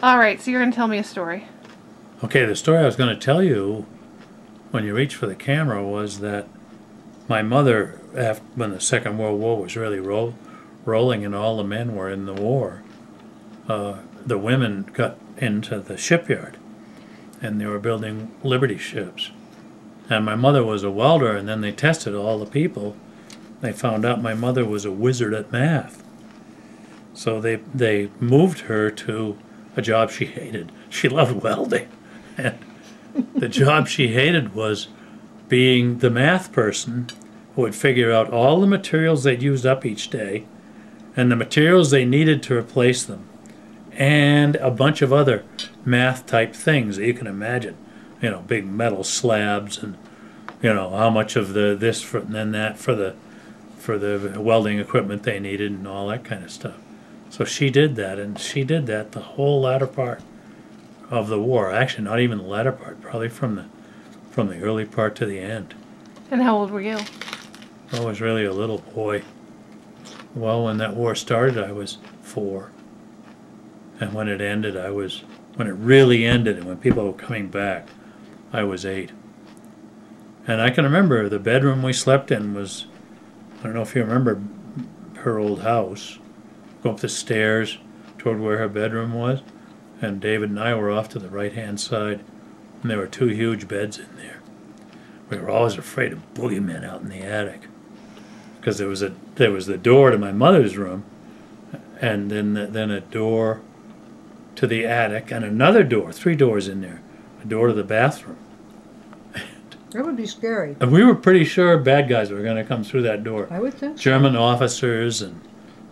All right, so you're going to tell me a story. Okay, the story I was going to tell you when you reached for the camera was that my mother, when the Second World War was really rolling and all the men were in the war, the women got into the shipyard and they were building Liberty ships. And my mother was a welder, and then they tested all the people. They found out my mother was a wizard at math. So they moved her to a job she hated. She loved welding. And the job she hated was being the math person who would figure out all the materials they'd used up each day and the materials they needed to replace them and a bunch of other math type things that you can imagine. You know, big metal slabs and, you know, how much of the this for, and then that for the welding equipment they needed and all that kind of stuff. So she did that, and she did that the whole latter part of the war. Actually, not even the latter part, probably from the early part to the end. And how old were you? I was really a little boy. Well, when that war started, I was 4. And when it ended, when it really ended and when people were coming back, I was 8. And I can remember the bedroom we slept in was, I don't know if you remember her old house. Go up the stairs toward where her bedroom was, and David and I were off to the right-hand side, and there were 2 huge beds in there. We were always afraid of boogeymen out in the attic, because there was the door to my mother's room, and then a door to the attic, and another door, 3 doors in there, a door to the bathroom. That would be scary. And we were pretty sure bad guys were going to come through that door. I would think so. German officers and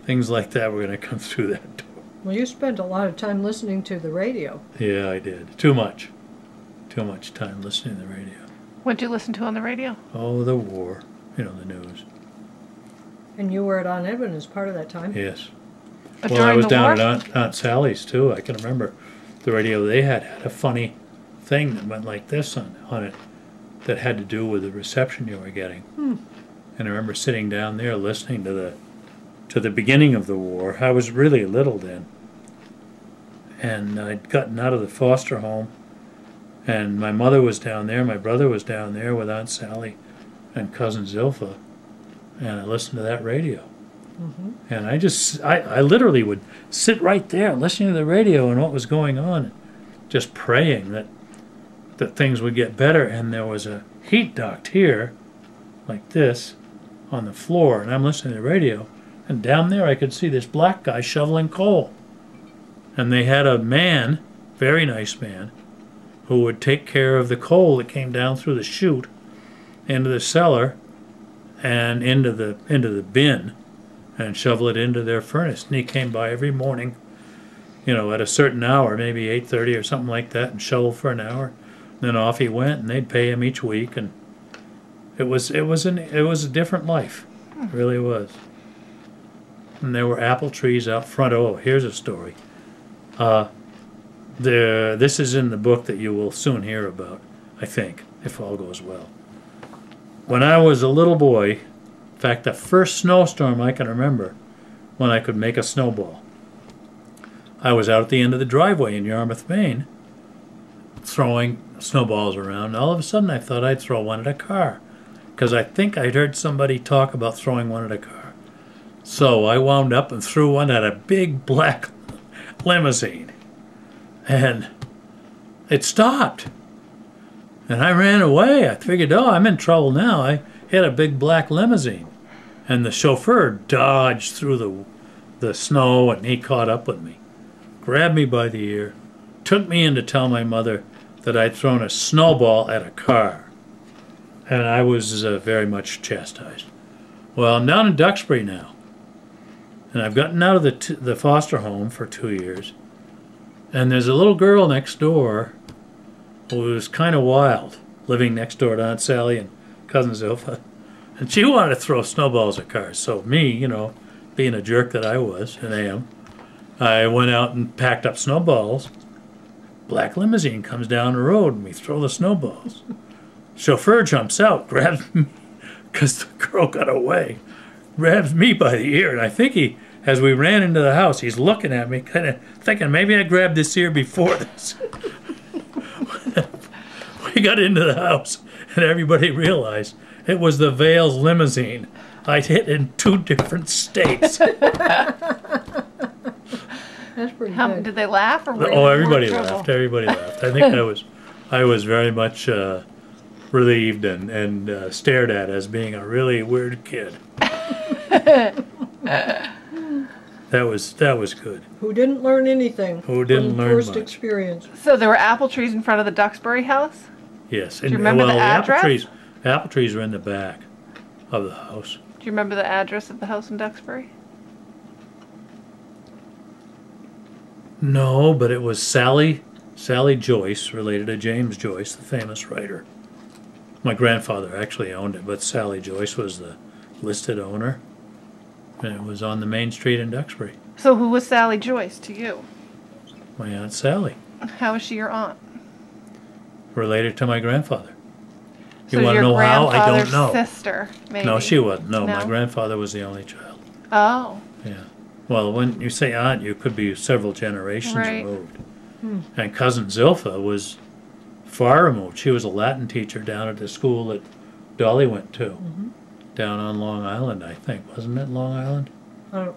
things like that were going to come through that door. Well, you spent a lot of time listening to the radio. Yeah, I did. Too much. Too much time listening to the radio. What did you listen to on the radio? Oh, the war. You know, the news. And you were at Aunt Edwin as part of that time? Yes. But Well, I was the down war? at Aunt Sally's, too. I can remember the radio they had a funny thing that went like this on it that had to do with the reception you were getting. And I remember sitting down there listening to the beginning of the war. I was really little then. And I'd gotten out of the foster home, and my mother was down there, my brother was down there with Aunt Sally and Cousin Zilpha, and I listened to that radio. And I literally would sit right there listening to the radio and what was going on, just praying that things would get better. And there was a heat duct here, like this, on the floor, and I'm listening to the radio, and down there I could see this black guy shoveling coal. And they had a man, very nice man, who would take care of the coal that came down through the chute into the cellar and into the bin and shovel it into their furnace. And he came by every morning, you know, at a certain hour, maybe 8:30 or something like that, and shovel for an hour. Then off he went, and they'd pay him each week, and it was a different life. It really was. And there were apple trees out front. Oh, here's a story. This is in the book that you will soon hear about, I think, if all goes well. When I was a little boy, in fact, the first snowstorm I can remember when I could make a snowball, I was out at the end of the driveway in Yarmouth, Maine, throwing snowballs around, and all of a sudden I thought I'd throw one at a car, because I think I'd heard somebody talk about throwing one at a car. So I wound up and threw one at a big black limousine, and it stopped. And I ran away. I figured, oh, I'm in trouble now. I hit a big black limousine. And the chauffeur dodged through the snow, and he caught up with me, grabbed me by the ear, took me in to tell my mother that I'd thrown a snowball at a car. And I was very much chastised. Well, I'm down in Duxbury now. And I've gotten out of the foster home for 2 years. And there's a little girl next door who was kind of wild, living next door to Aunt Sally and Cousin Zilpha. And she wanted to throw snowballs at cars. So me, you know, being a jerk that I was and am, I went out and packed up snowballs. Black limousine comes down the road, and we throw the snowballs. Chauffeur jumps out, grabs me, because the girl got away, grabs me by the ear, and I think he as we ran into the house, he's looking at me, kind of thinking maybe I grabbed this here before this. We got into the house, and everybody realized it was the Vale's limousine I'd hit in 2 different states. That's pretty good. Did they laugh or were Oh, you everybody in more trouble? laughed. Everybody laughed. I think I was very much relieved and stared at as being a really weird kid. That was good. Who didn't learn anything? Who didn't from learn first much. experience? So there were apple trees in front of the Duxbury house? Yes. Do you remember the address? Apple trees were in the back of the house. Do you remember the address of the house in Duxbury? No, but it was Sally Joyce, related to James Joyce, the famous writer. My grandfather actually owned it, but Sally Joyce was the listed owner. And it was on the main street in Duxbury. So who was Sally Joyce to you? My Aunt Sally, How is she your aunt? related to my grandfather. So You want to your know how? I don't grandfather's know. sister, maybe. No, she wasn't. No, my No? grandfather was the only child. Oh, Yeah. Well, when you say aunt, you could be several generations Right. removed. And cousin Zilpha was far removed. She was a Latin teacher down at the school that Dolly went to, down on Long Island, I think. Wasn't it Long Island? Oh,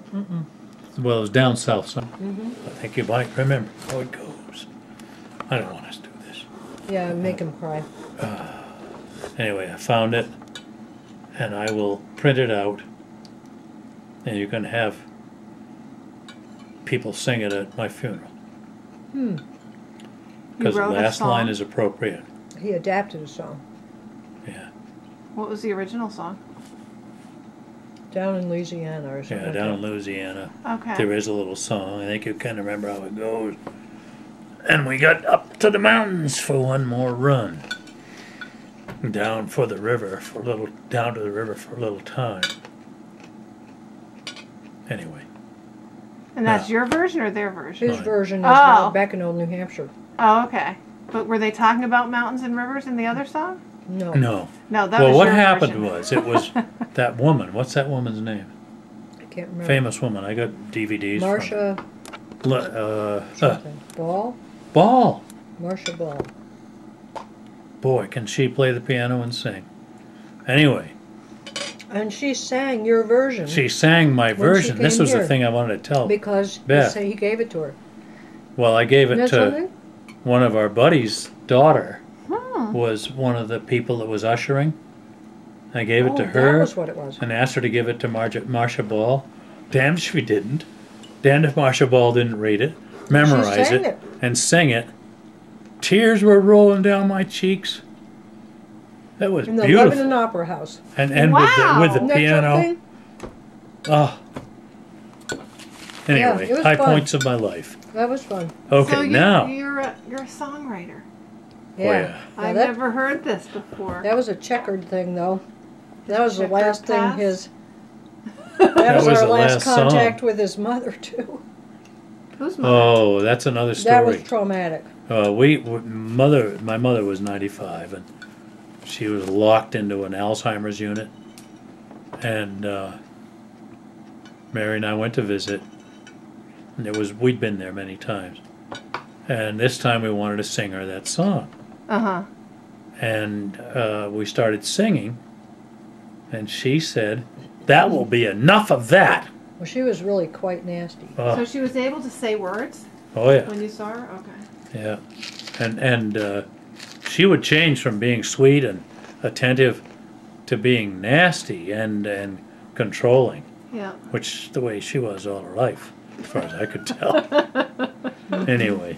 Well, it was down south. So I think you might remember how it goes. I don't want us to do this. yeah, make him cry. Anyway, I found it, and I will print it out, and you can have people sing it at my funeral. Because the wrote a last song? line is appropriate. He adapted a song. Yeah, what was the original song? Down in Louisiana or something. yeah, like down in that. Louisiana. Okay. There is a little song. I think you can remember how it goes. And we got up to the mountains for one more run. Down for the river for a little, down to the river for a little time. Anyway, And that's No. your version or their version? His Fine. version is Oh. now back in old New Hampshire. Oh, okay. But were they talking about mountains and rivers in the other song? No. no. No, that Well, was what your happened version. was, it was that woman. What's that woman's name? I can't remember. Famous woman. I got DVDs Marcia from. something. Ball? Ball. Marcia Ball. Boy, can she play the piano and sing. Anyway, And she sang your version she sang my When she version. This came was the here. thing I wanted to tell. because you Beth. say he gave it to her. Well, I gave it Isn't that to something? one of our buddies' daughter. Hmm. Was one of the people that was ushering. I gave it Oh, to that her was what it was. and asked her to give it to Marcia Ball. Damned if she didn't. Damned if Marcia Ball didn't read it, memorize sang it, it. and sing it. Tears were rolling down my cheeks. That was In the beautiful. Lebanon Opera House. And Wow. with the Isn't that piano. something? Oh. Anyway, it was high fun. points of my life. That was fun. Okay, So now. you're a songwriter. Yeah. yeah. Yeah, I've that, never heard this before. that was a checkered thing, though. That was the Checkered last thing past? his. That was was our the last last contact song. with his mother, too. Who's mother? Oh, that's another That was story. traumatic. My mother was 95, and she was locked into an Alzheimer's unit. And Mary and I went to visit, and we'd been there many times. And this time we wanted to sing her that song. Uh-huh. And we started singing, and she said, "That will be enough of that." Well, she was really quite nasty. So Oh, she was able to say words oh yeah. when you saw her? Okay. Yeah, and she would change from being sweet and attentive to being nasty and controlling, Yeah. which the way she was all her life, as far as I could tell. Anyway,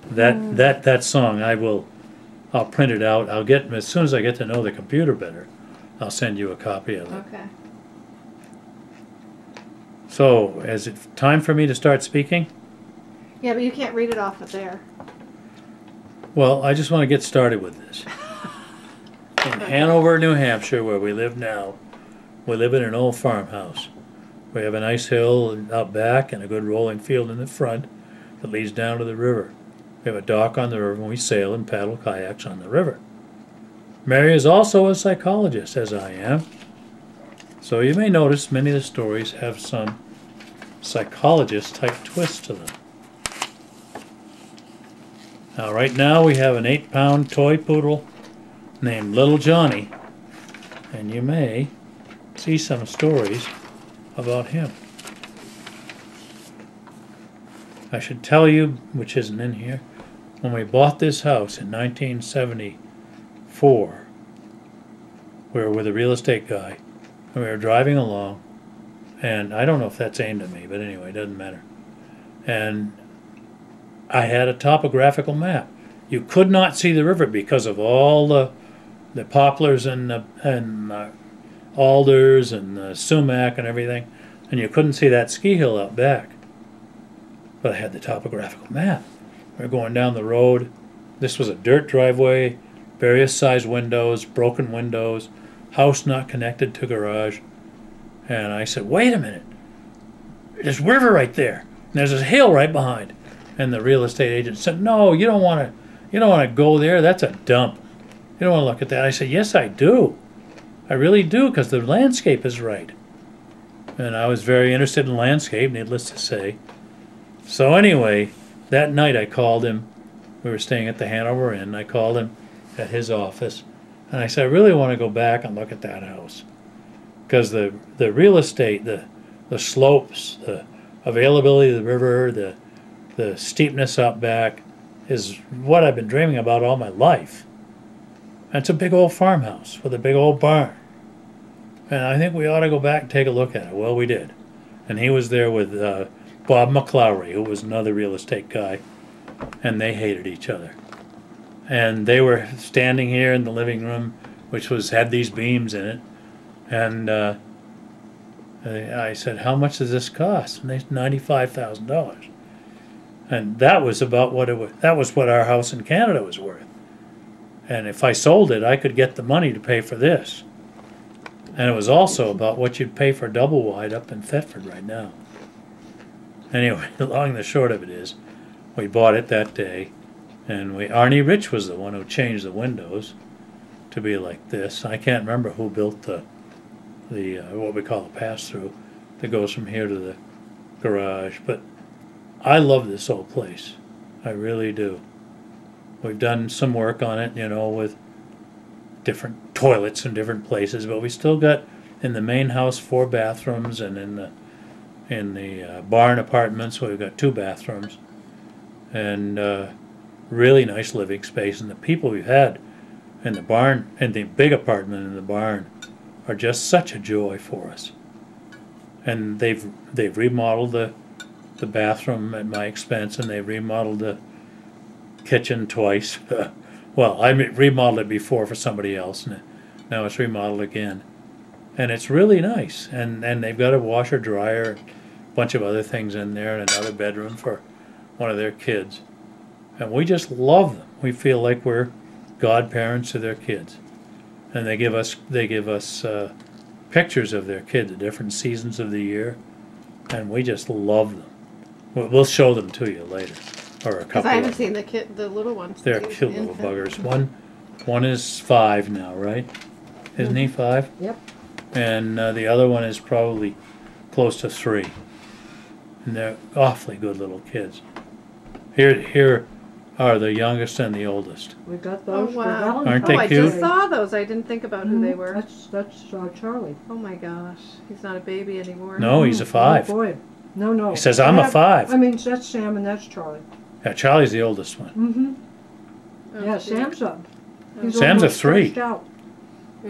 that song I'll print it out. I'll get as soon as I get to know the computer better, I'll send you a copy of it. Okay. So, is it time for me to start speaking? Yeah, but you can't read it off of there. Well, I just want to get started with this. In Hanover, New Hampshire, where we live now, we live in an old farmhouse. We have a nice hill out back and a good rolling field in the front that leads down to the river. We have a dock on the river and we sail and paddle kayaks on the river. Mary is also a psychologist, as I am. So you may notice many of the stories have some psychologist type twist to them. Now right now we have an 8-pound toy poodle named Little Johnny, and you may see some stories about him. I should tell you, which isn't in here, when we bought this house in 1974, we were with a real estate guy, and we were driving along, and I don't know if that's aimed at me, but anyway, it doesn't matter. And I had a topographical map. You could not see the river because of all the poplars and alders and the sumac and everything, and you couldn't see that ski hill out back. But I had the topographical map. We were going down the road. This was a dirt driveway, various size windows, broken windows, house not connected to garage. And I said, wait a minute, there's a river right there, and there's a hill right behind. And the real estate agent said, no, you don't want to go there, that's a dump. You don't want to look at that. I said, yes, I do. I really do, because the landscape is right. And I was very interested in landscape, needless to say. So anyway, that night I called him. We were staying at the Hanover Inn. I called him at his office, and I said, I really want to go back and look at that house. Because the real estate, the slopes, the availability of the river, the steepness up back is what I've been dreaming about all my life. And it's a big old farmhouse with a big old barn. And I think we ought to go back and take a look at it. Well, we did. And he was there with Bob McClowry, who was another real estate guy, and they hated each other. And they were standing here in the living room, which had these beams in it, and I said, how much does this cost? And they said, $95,000. And that was about what it was. That was what our house in Canada was worth. And if I sold it, I could get the money to pay for this. And it was also about what you'd pay for double wide up in Thetford right now. Anyway, the long and the short of it is, we bought it that day, and Arnie Rich was the one who changed the windows to be like this. I can't remember who built the what we call a pass-through that goes from here to the garage, but I love this old place. I really do. We've done some work on it, you know, with different toilets in different places, but we still got in the main house 4 bathrooms, and in the barn apartments we've got 2 bathrooms, and really nice living space. And the people we've had in the barn, in the big apartment in the barn, are just such a joy for us. And they've remodeled the bathroom at my expense, and they've remodeled the kitchen twice. Well, I remodeled it before for somebody else, and now it's remodeled again. And it's really nice. And they've got a washer, dryer, a bunch of other things in there, and another bedroom for one of their kids. And we just love them. We feel like we're godparents to their kids. And they give us pictures of their kids at different seasons of the year, and we just love them. We'll show them to you later, or a couple. Because I haven't seen the little ones. They're cute little buggers. One is 5 now, right? Isn't he 5? Yep. And the other one is probably close to 3. And they're awfully good little kids. Here are the youngest and the oldest. We got those Oh, for wow. Valentine's. Aren't they I cute? just saw those. I didn't think about who they were. That's Charlie. Oh my gosh, he's not a baby anymore. No, he's a 5. Oh boy. No. He says, I'm a 5. I mean, that's Sam and that's Charlie. Yeah, Charlie's the oldest one. Mm-hmm. Oh, Yeah, dear. Sam's up. He's Sam's a almost 3. stretched out.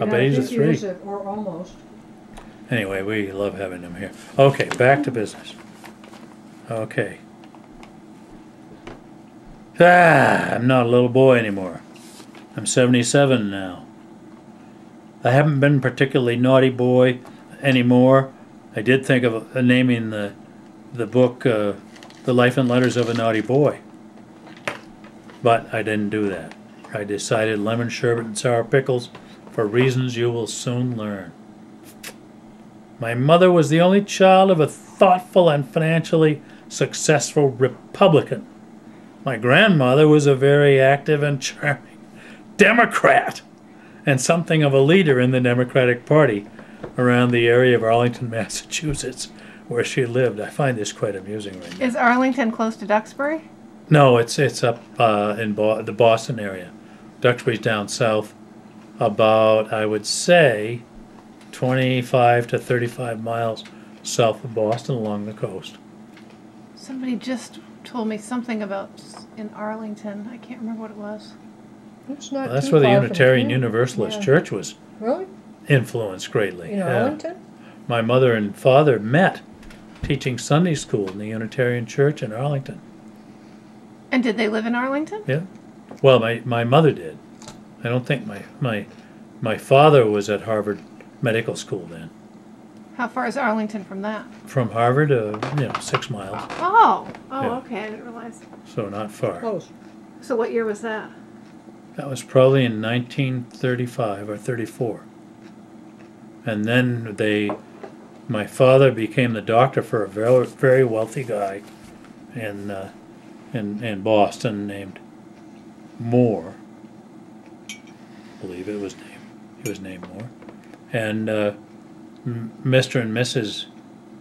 I bet he's a I think he 3. is or almost. Anyway, we love having him here. Okay, back to business. Okay. I'm not a little boy anymore. I'm 77 now. I haven't been particularly naughty boy anymore. I did think of naming the book The Life and Letters of a Naughty Boy. But I didn't do that. I decided lemon sherbet and sour pickles for reasons you will soon learn. My mother was the only child of a thoughtful and financially successful Republican. My grandmother was a very active and charming Democrat, and something of a leader in the Democratic Party around the area of Arlington, Massachusetts, where she lived. I find this quite amusing right now. Is Arlington close to Duxbury? No, it's up in the Boston area. Duxbury's down south, about, I would say, 25 to 35 miles south of Boston along the coast. Somebody just told me something about in Arlington. I can't remember what it was. It's not Well, that's too where the far from Unitarian here. Universalist Yeah. Church was Really? influenced greatly. In Yeah. Arlington? My mother and father met teaching Sunday school in the Unitarian Church in Arlington. And did they live in Arlington? Yeah. Well, my mother did. I don't think my father was at Harvard Medical School then. How far is Arlington from that? From Harvard, 6 miles, Oh, Yeah. okay. I didn't realize. so not far. Close. So what year was that? That was probably in 1935 or 34. And then my father became the doctor for a very, very wealthy guy in Boston named Moore. I believe he was named Moore. And Mr. and Mrs.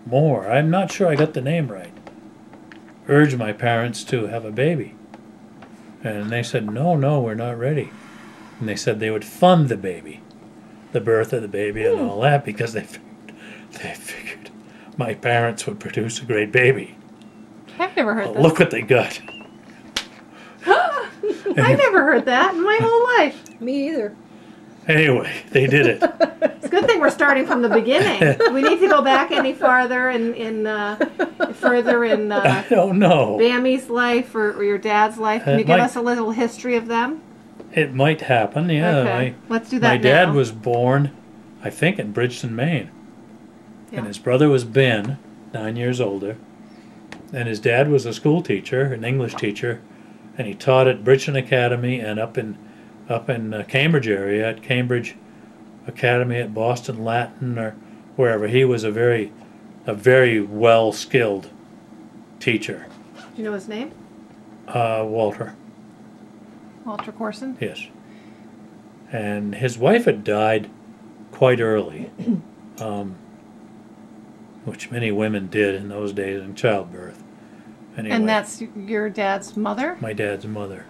Moore, I'm not sure I got the name right, urged my parents to have a baby. And they said, no, we're not ready. And they said they would fund the baby, the birth of the baby and all that, because they figured my parents would produce a great baby. I've never heard Well, that. look what they got. I never heard that in my whole life. Me either. Anyway, they did it. It's a good thing we're starting from the beginning. We need to go back any farther further in I don't know. Bamie's life or your dad's life. Can It you give might- us a little history of them? It might happen, yeah. Okay, let's do that My dad now. was born, I think, in Bridgeton, Maine. Yeah. And his brother was Ben, 9 years older. And his dad was a school teacher, an English teacher, and he taught at Bridgeton Academy and up in Cambridge area at Cambridge Academy at Boston Latin or wherever. He was a very well skilled teacher. Do you know his name? Walter, Walter Corson? yes. And his wife had died quite early, which many women did in those days in childbirth. Anyway, And that's your dad's mother? my dad's mother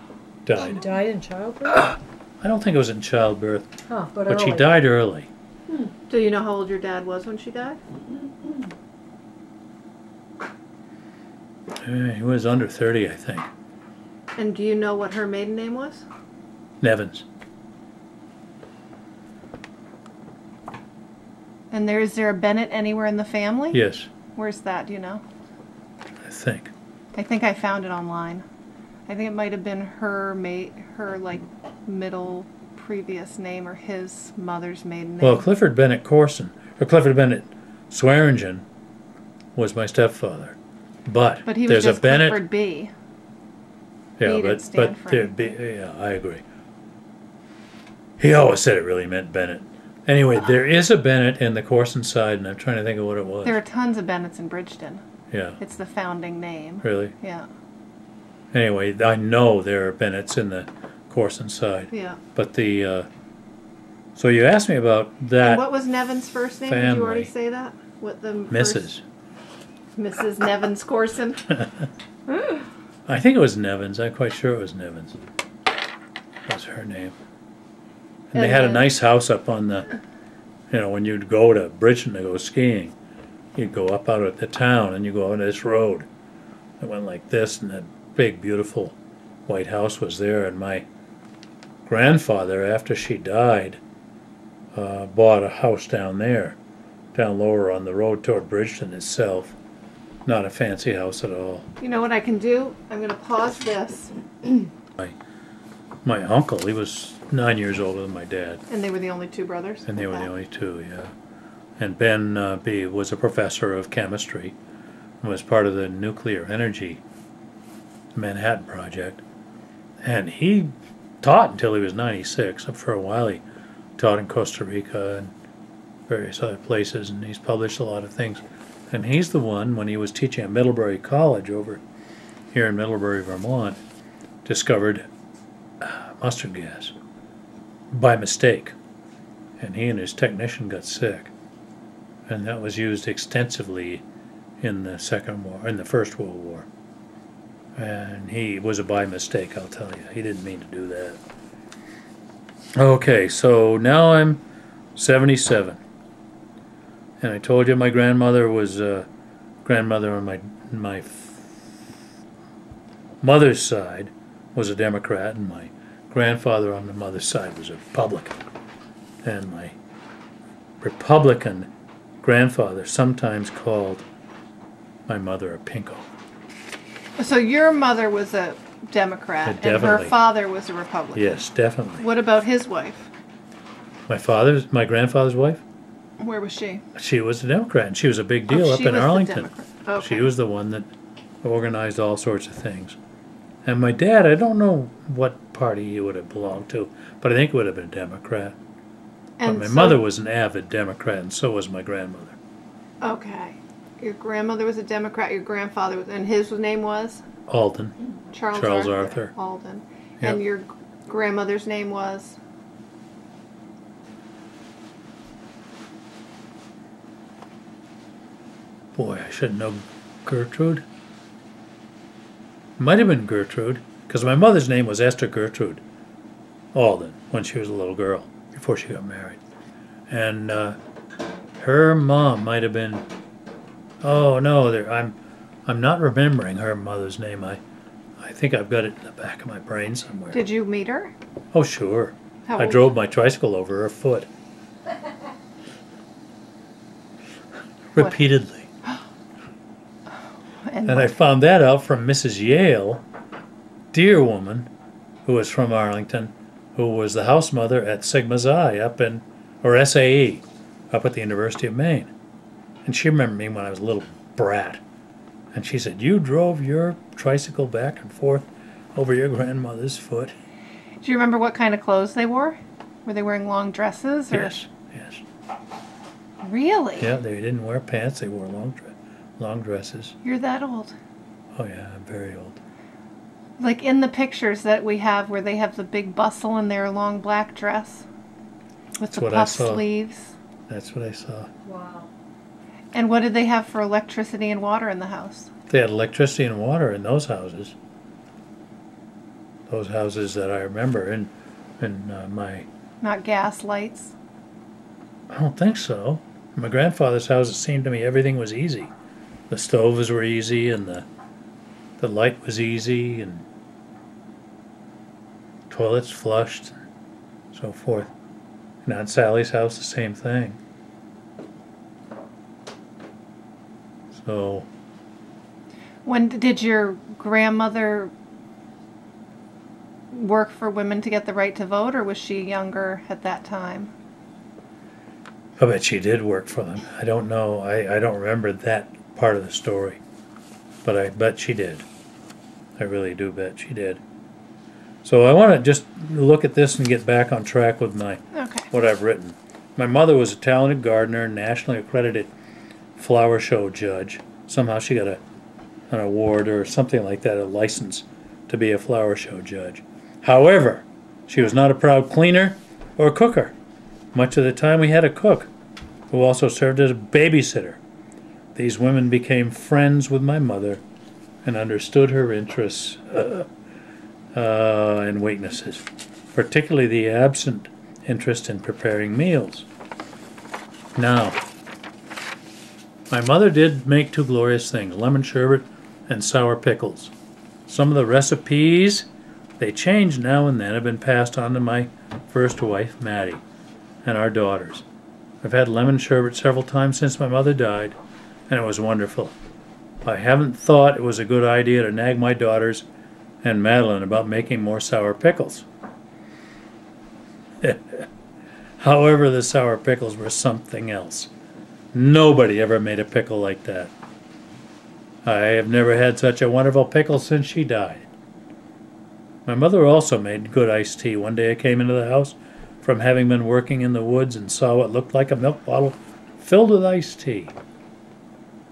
She died. died in childbirth? I don't think it was in childbirth, Huh, but but she early. died early. Do you know how old your dad was when she died? He was under 30, I think. And do you know what her maiden name was? Nevins. And is there a Bennett anywhere in the family? Yes, Where's that? Do you know? I think. I think I found it online. I think it might have been her like middle previous name or his mother's maiden name. Well, Clifford Bennett Corson, or Clifford Bennett Swearingen, was my stepfather. But he was there's just a Bennett. Clifford B. Yeah, B didn't but stand for there'd be, yeah, I agree. He always said it really meant Bennett. Anyway, there is a Bennett in the Corson side, and I'm trying to think of what it was. There are tons of Bennetts in Bridgeton. Yeah, It's the founding name. really. Yeah, Anyway, I know there are Bennetts in the Corson side. yeah. But so you asked me about that. And what was Nevin's first name? Did you already family. say that? What the Mrs. Mrs. Nevins Corson? I think it was Nevins. I'm quite sure it was Nevins. That's her name. And they And had a then- nice house up on when you'd go to Bridgeton to go skiing, you'd go up out of the town and you go on this road. It went like this, and that big, beautiful white house was there. And my grandfather, after she died, bought a house down there, down lower on the road toward Bridgeton itself. Not a fancy house at all. You know what I can do? I'm going to pause this. My uncle, he was 9 years older than my dad, And they were the only two brothers? and they were Okay. the only two, yeah. And Ben B. was a professor of chemistry and was part of the nuclear energy Manhattan Project. And he taught until he was 96. For a while he taught in Costa Rica and various other places, and he's published a lot of things. And he's the one, when he was teaching at Middlebury College over here in Middlebury, Vermont, discovered mustard gas by mistake. And he and his technician got sick. And that was used extensively in the First World War. And he was by mistake, I'll tell you. He didn't mean to do that. Okay, so now I'm 77. And I told you my grandmother was grandmother on my mother's side was a Democrat, and my grandfather on the mother's side was a Republican. And my Republican grandfather sometimes called my mother a pinko. So your mother was a Democrat, and her Definitely. father was a Republican. Yes, definitely. What about his wife? My grandfather's wife? Where was she? She was a Democrat, and she was a big deal Oh, up she in was the Arlington. Democrat. Okay. She was the one that organized all sorts of things. And my dad, I don't know what party he would have belonged to, but I think it would have been a Democrat. And But my so- mother was an avid Democrat, and so was my grandmother. Okay. Your grandmother was a Democrat, your grandfather was, and his name was? Alden. Charles Arthur. Alden. Yep. And your grandmother's name was? Boy, I should know. Gertrude? Might have been Gertrude, because my mother's name was Esther Gertrude Alden when she was a little girl, before she got married. And her mom might have been... Oh, no, I'm not remembering her mother's name. I think I've got it in the back of my brain somewhere. Did you meet her? Oh, sure. How I old? drove my tricycle over her foot. Repeatedly. And And I found that out from Mrs. Yale, dear woman, who was from Arlington, who was the house mother at Sigma Xi or SAE, up at the University of Maine. And she remembered me when I was a little brat. And she said, "You drove your tricycle back and forth over your grandmother's foot." Do you remember what kind of clothes they wore? Were they wearing long dresses? Or? Yes, yes. Really? Yeah, they didn't wear pants, they wore long dresses. You're that old. Oh yeah, I'm very old. Like in the pictures that we have where they have the big bustle in their long black dress with the what I puff saw. sleeves. That's what I saw. Wow. And what did they have for electricity and water in the house? They had electricity and water in those houses. Those houses that I remember in my... Not gas lights? I don't think so. In my grandfather's house, it seemed to me everything was easy. The stoves were easy, and the light was easy, and toilets flushed, and so forth. And Aunt Sally's house, the same thing. So... When did your grandmother work for women to get the right to vote, or was she younger at that time? I bet she did work for them. I don't know. I don't remember that part of the story. But I bet she did. I really do bet she did. So I want to just look at this and get back on track with what I've written. My mother was a talented gardener, nationally accredited flower show judge. Somehow she got an award or something like that, a license to be a flower show judge. However, she was not a proud cleaner or cooker. Much of the time we had a cook who also served as a babysitter. These women became friends with my mother and understood her interests and weaknesses, particularly the absent interest in preparing meals. Now, my mother did make two glorious things, lemon sherbet and sour pickles. Some of the recipes, they change now and then, have been passed on to my first wife, Mattie, and our daughters. I've had lemon sherbet several times since my mother died, and it was wonderful. I haven't thought it was a good idea to nag my daughters and Madeline about making more sour pickles. However, the sour pickles were something else. Nobody ever made a pickle like that. I have never had such a wonderful pickle since she died. My mother also made good iced tea. One day I came into the house from having been working in the woods and saw what looked like a milk bottle filled with iced tea.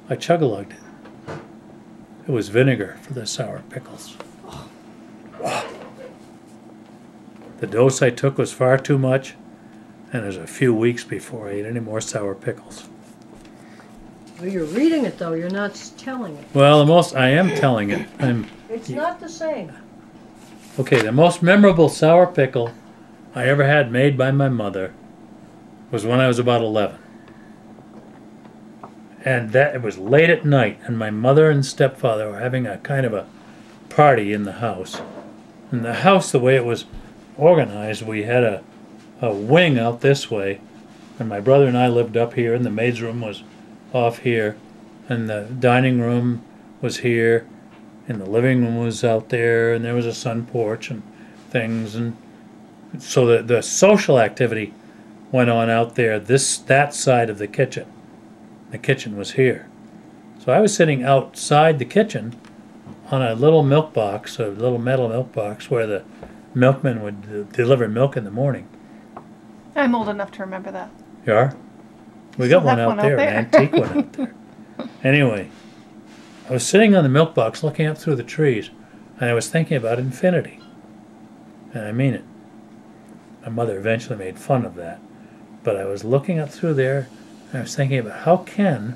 I chug-a-lugged it. It was vinegar for the sour pickles. The dose I took was far too much, and it was a few weeks before I ate any more sour pickles. Well, you're reading it though. You're not telling it. Well, I am telling it. It's not the same. Okay, the most memorable sour pickle I ever had made by my mother was when I was about 11. And it was late at night, and my mother and stepfather were having a kind of a party in the house. In the house, the way it was organized, we had a wing out this way, and my brother and I lived up here, and the maid's room was off here, and the dining room was here, and the living room was out there, and there was a sun porch and things, and so the social activity went on out there, that side of the kitchen. The kitchen was here. So I was sitting outside the kitchen on a little milk box, a little metal milk box, where the milkman would deliver milk in the morning. I'm old enough to remember that. You are? We got one out there, an antique one out there. Anyway, I was sitting on the milk box looking up through the trees, and I was thinking about infinity. And I mean it. My mother eventually made fun of that. But I was looking up through there, and I was thinking about how can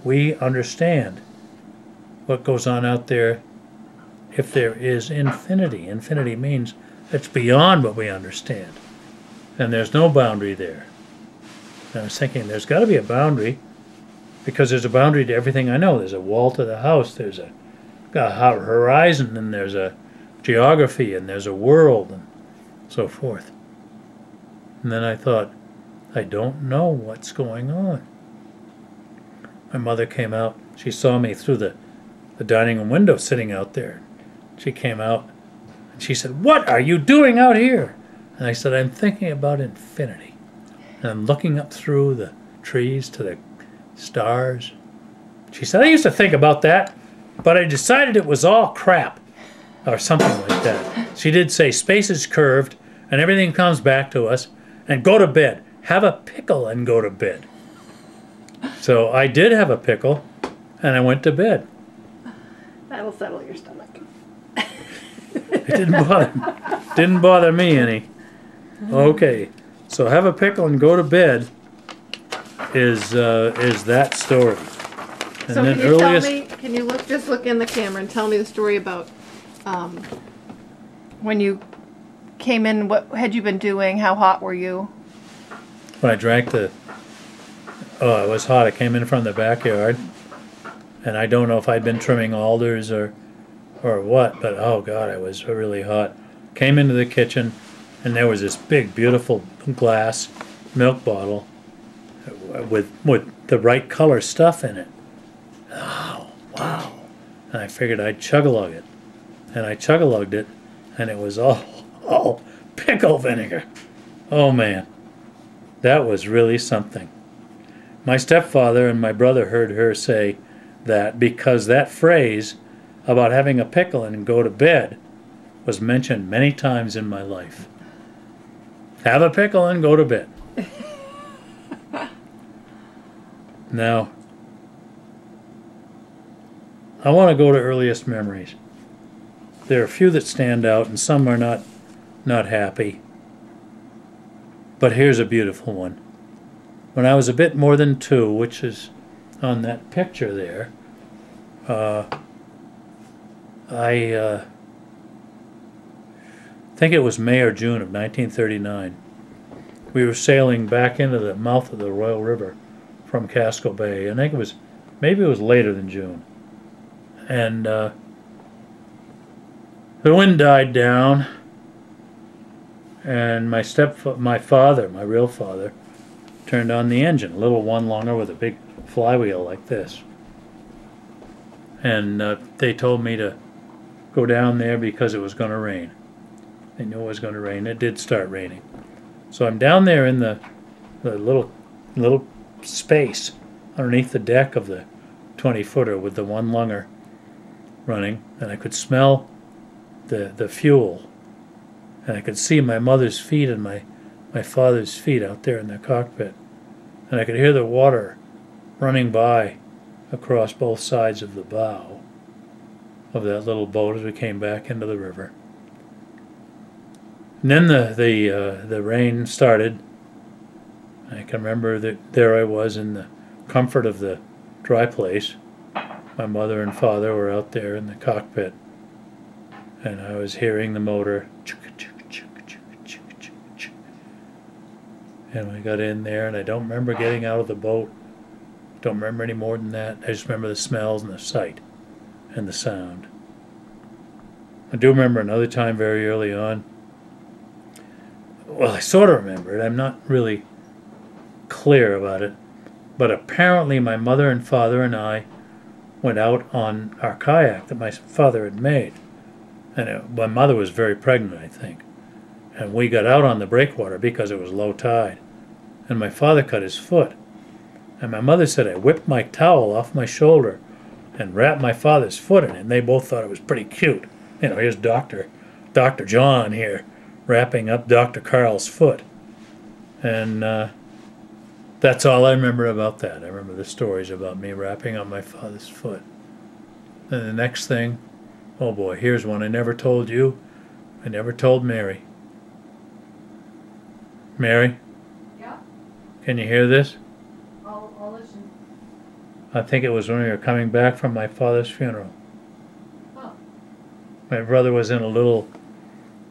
we understand what goes on out there if there is infinity. Infinity means it's beyond what we understand. And there's no boundary there. And I was thinking there's got to be a boundary, because there's a boundary to everything I know. There's a wall to the house, there's a horizon, and there's a geography, and there's a world, and so forth. And then I thought, I don't know what's going on. My mother came out. She saw me through the dining room window sitting out there. She came out and she said, "What are you doing out here?" And I said, "I'm thinking about infinity. And I'm looking up through the trees to the stars." She said, "I used to think about that, but I decided it was all crap," or something like that. She did say, "Space is curved and everything comes back to us, and go to bed. Have a pickle and go to bed." So I did have a pickle, and I went to bed. That'll settle your stomach. It didn't bother me any. Okay, so have a pickle and go to bed is that story. And So then can you tell me, can you just look in the camera and tell me the story about when you came in, what had you been doing, how hot were you? when I drank it was hot. I came in from the backyard, and I don't know if I'd been trimming alders or what, but oh God, it was really hot. Came into the kitchen, and there was this big, beautiful glass milk bottle with the right color stuff in it. Oh, wow. And I figured I'd chug-a-lug it. And I chug-a-lugged it, and it was all pickle vinegar. Oh, man. That was really something. My stepfather and my brother heard her say that because that phrase about having a pickle and go to bed was mentioned many times in my life. Have a pickle and go to bed. Now, I want to go to earliest memories. There are a few that stand out, and some are not happy. But here's a beautiful one. When I was a bit more than 2, which is on that picture there, I think it was May or June of 1939. We were sailing back into the mouth of the Royal River from Casco Bay. I think maybe it was later than June. And the wind died down, and my father, my real father, turned on the engine, a little one-longer with a big flywheel like this. And they told me to go down there because it was going to rain. They knew it was going to rain. It did start raining. So I'm down there in the little space underneath the deck of the 20-footer with the one-lunger running, and I could smell the fuel, and I could see my mother's feet and my father's feet out there in the cockpit, and I could hear the water running by across both sides of the bow of that little boat as we came back into the river. And then the rain started. I can remember that there I was in the comfort of the dry place, my mother and father were out there in the cockpit, and I was hearing the motor. And we got in there, and I don't remember getting out of the boat. Don't remember any more than that. I just remember the smells and the sight and the sound. I do remember another time very early on. Well, I sort of remember it. I'm not really clear about it. But apparently my mother and father and I went out on our kayak that my father had made. And my mother was very pregnant, I think. And we got out on the breakwater because it was low tide. And my father cut his foot. And my mother said I whipped my towel off my shoulder and wrapped my father's foot in it. And they both thought it was pretty cute. You know, here's Dr. John here wrapping up Dr. Carl's foot. And that's all I remember about that. I remember the stories about me wrapping up my father's foot. And the next thing, oh boy, here's one I never told you. I never told Mary. Mary? Yeah? Can you hear this? I'll listen. I think it was when we were coming back from my father's funeral. Oh. My brother was in a little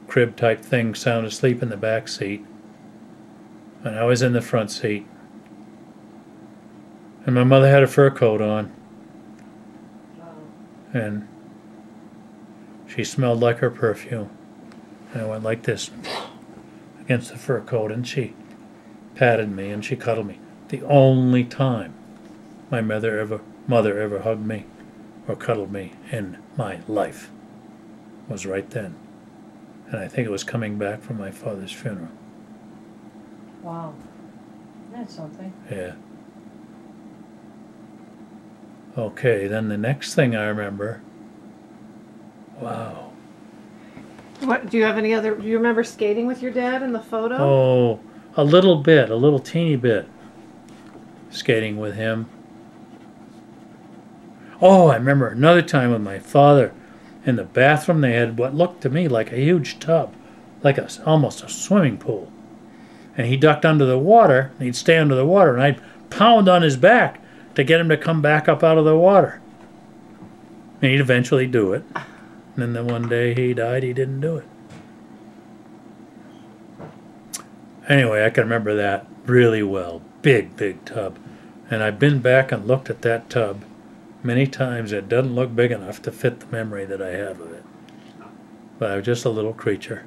crib type thing, sound asleep in the back seat. And I was in the front seat. And my mother had a fur coat on. And she smelled like her perfume. And I went like this against the fur coat, and she patted me and she cuddled me. The only time my mother ever hugged me or cuddled me in my life was right then. And I think it was coming back from my father's funeral. Wow. That's something. Yeah. Okay, then the next thing I remember, wow. What do you have any other? Do you remember skating with your dad in the photo? Oh, a little bit, a little teeny bit. Skating with him. Oh, I remember another time with my father. In the bathroom, they had what looked to me like a huge tub, like almost a swimming pool. And he ducked under the water, and he'd stay under the water, and I'd pound on his back to get him to come back up out of the water. And he'd eventually do it. And then one day he died, he didn't do it. Anyway, I can remember that really well. Big, big tub. And I've been back and looked at that tub many times. It doesn't look big enough to fit the memory that I have of it. But I was just a little creature.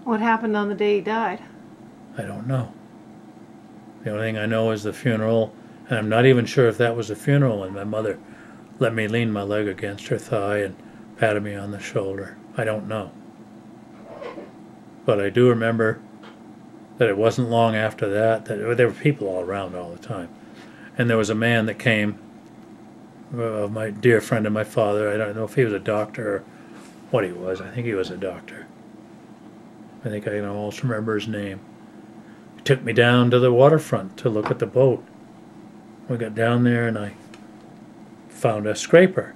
What happened on the day he died? I don't know. The only thing I know is the funeral, and I'm not even sure if that was the funeral, and my mother let me lean my leg against her thigh and patted me on the shoulder. I don't know. But I do remember that it wasn't long after that there were people all around all the time. And there was a man that came, my dear friend of my father. I don't know if he was a doctor or what he was. I think he was a doctor. I think I can almost remember his name. He took me down to the waterfront to look at the boat. We got down there and I found a scraper.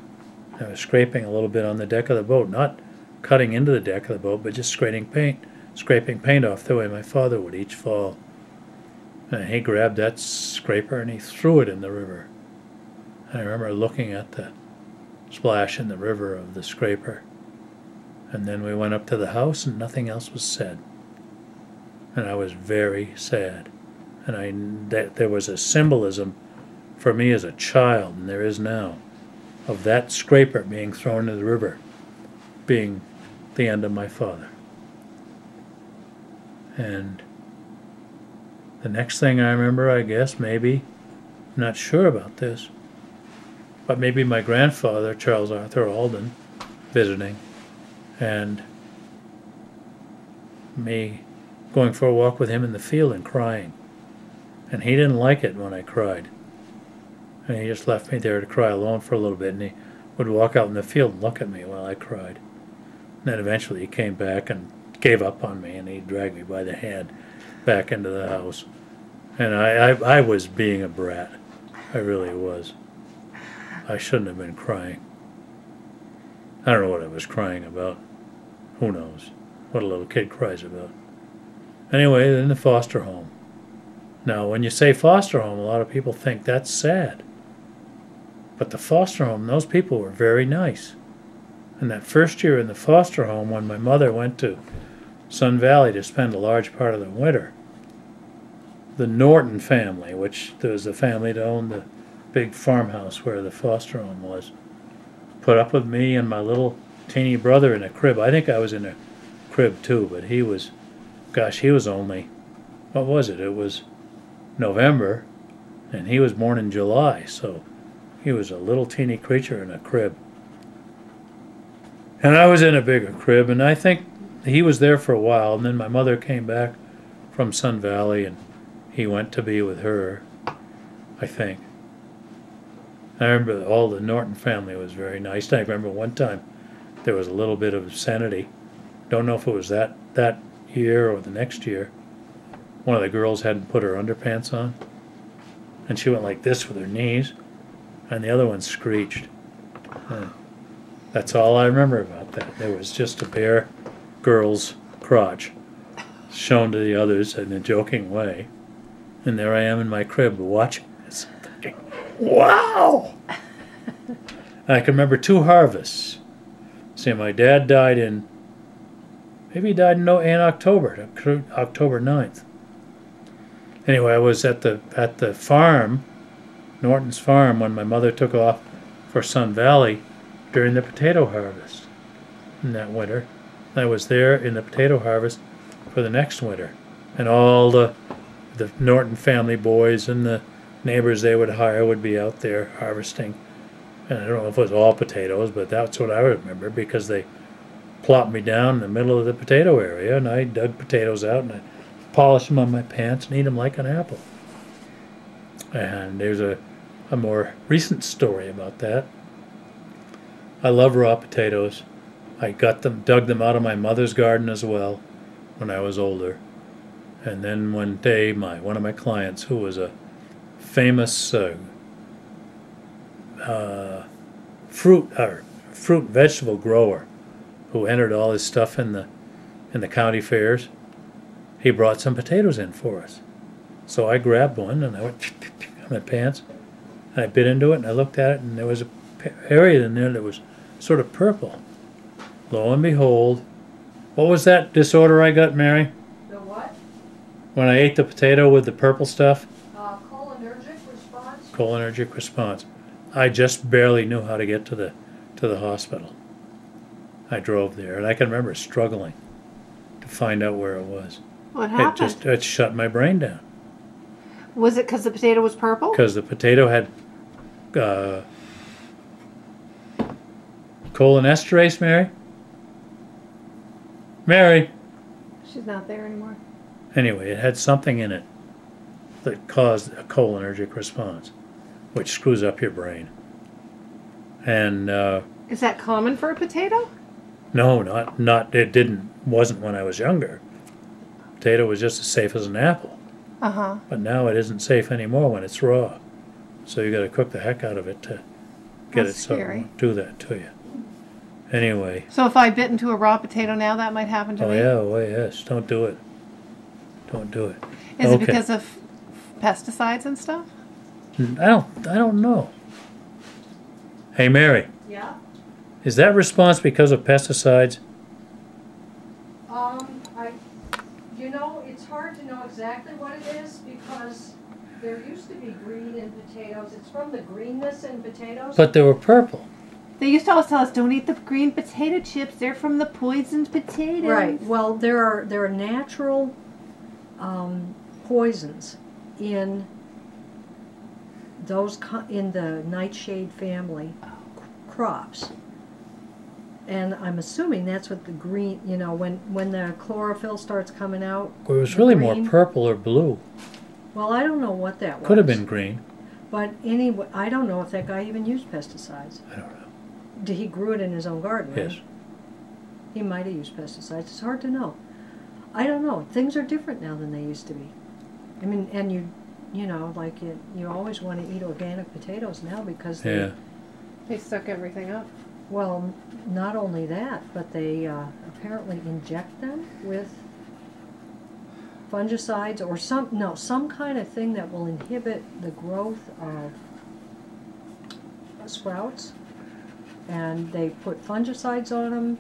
I was scraping a little bit on the deck of the boat, not cutting into the deck of the boat, but just scraping paint off the way my father would each fall. And he grabbed that scraper and he threw it in the river. And I remember looking at the splash in the river of the scraper. And then we went up to the house and nothing else was said. And I was very sad. And there was a symbolism for me as a child, and there is now, of that scraper being thrown into the river being the end of my father. And the next thing I remember, I guess, maybe, I'm not sure about this, but maybe my grandfather, Charles Arthur Alden, visiting, and me going for a walk with him in the field and crying. And he didn't like it when I cried. And he just left me there to cry alone for a little bit, and he would walk out in the field and look at me while I cried. And then eventually he came back and gave up on me, and he dragged me by the hand back into the house. And I was being a brat. I really was. I shouldn't have been crying. I don't know what I was crying about. Who knows what a little kid cries about. Anyway, in the foster home. Now, when you say foster home, a lot of people think that's sad. But the foster home, those people were very nice. And that first year in the foster home, when my mother went to Sun Valley to spend a large part of the winter, the Norton family, which there was the family that owned the big farmhouse where the foster home was, put up with me and my little teeny brother in a crib. I think I was in a crib too, but he was, gosh, he was only, what was it? It was November, and he was born in July, so he was a little teeny creature in a crib. And I was in a bigger crib, and I think he was there for a while, and then my mother came back from Sun Valley, and he went to be with her, I think. I remember all the Norton family was very nice. I remember one time there was a little bit of obscenity. Don't know if it was that year or the next year. One of the girls hadn't put her underpants on, and she went like this with her knees, and the other one screeched. That's all I remember about that. There was just a bare girl's crotch shown to the others in a joking way, and there I am in my crib watching this, thinking, wow! I can remember 2 harvests. See, my dad died in, maybe he died in October, October 9th. Anyway, I was at the farm, Norton's farm, when my mother took off for Sun Valley during the potato harvest in that winter. I was there in the potato harvest for the next winter, and all the Norton family boys and the neighbors they would hire would be out there harvesting. And I don't know if it was all potatoes, but that's what I remember, because they plopped me down in the middle of the potato area, and I dug potatoes out and I polished them on my pants and eat them like an apple. And there's a more recent story about that. I love raw potatoes. I dug them out of my mother's garden as well when I was older. And then one day, one of my clients, who was a famous fruit and vegetable grower who entered all his stuff in the county fairs, he brought some potatoes in for us. So I grabbed one and I went on my pants, and I bit into it, and I looked at it, and there was an area in there that was sort of purple. Lo and behold, what was that disorder I got, Mary? The what? When I ate the potato with the purple stuff? Colonergic response. Colonergic response. I just barely knew how to get to the hospital. I drove there, and I can remember struggling to find out where it was. What happened? It shut my brain down. Was it because the potato was purple? Because the potato had cholinesterase, Mary? Mary! She's not there anymore. Anyway, it had something in it that caused a cholinergic response, which screws up your brain. And is that common for a potato? no, not it wasn't when I was younger. Potato was just as safe as an apple. Uh-huh. But now it isn't safe anymore when it's raw. So you got to cook the heck out of it to get That's it so it scary. won't do that to you. Anyway. So if I bit into a raw potato now, that might happen to me? Oh yes, don't do it. Don't do it. Is it because of pesticides and stuff? I don't know. Hey Mary, Yeah. is that response because of pesticides? It's hard to know exactly what it is, because there used to be green in potatoes. It's from the greenness in potatoes. But they were purple. They used to always tell us, don't eat the green potato chips. They're from the poisoned potatoes. Right. Well, there are natural poisons in in the nightshade family crops. And I'm assuming that's what the green, when the chlorophyll starts coming out. It was really more purple or blue. Well, I don't know what that was. Could have been green. But anyway, I don't know if that guy even used pesticides. I don't know. He grew it in his own garden, right? Yes. He might have used pesticides. It's hard to know. I don't know. Things are different now than they used to be. I mean, and you always want to eat organic potatoes now because They suck everything up. Well, not only that, but they apparently inject them with fungicides or some kind of thing that will inhibit the growth of sprouts, and they put fungicides on them,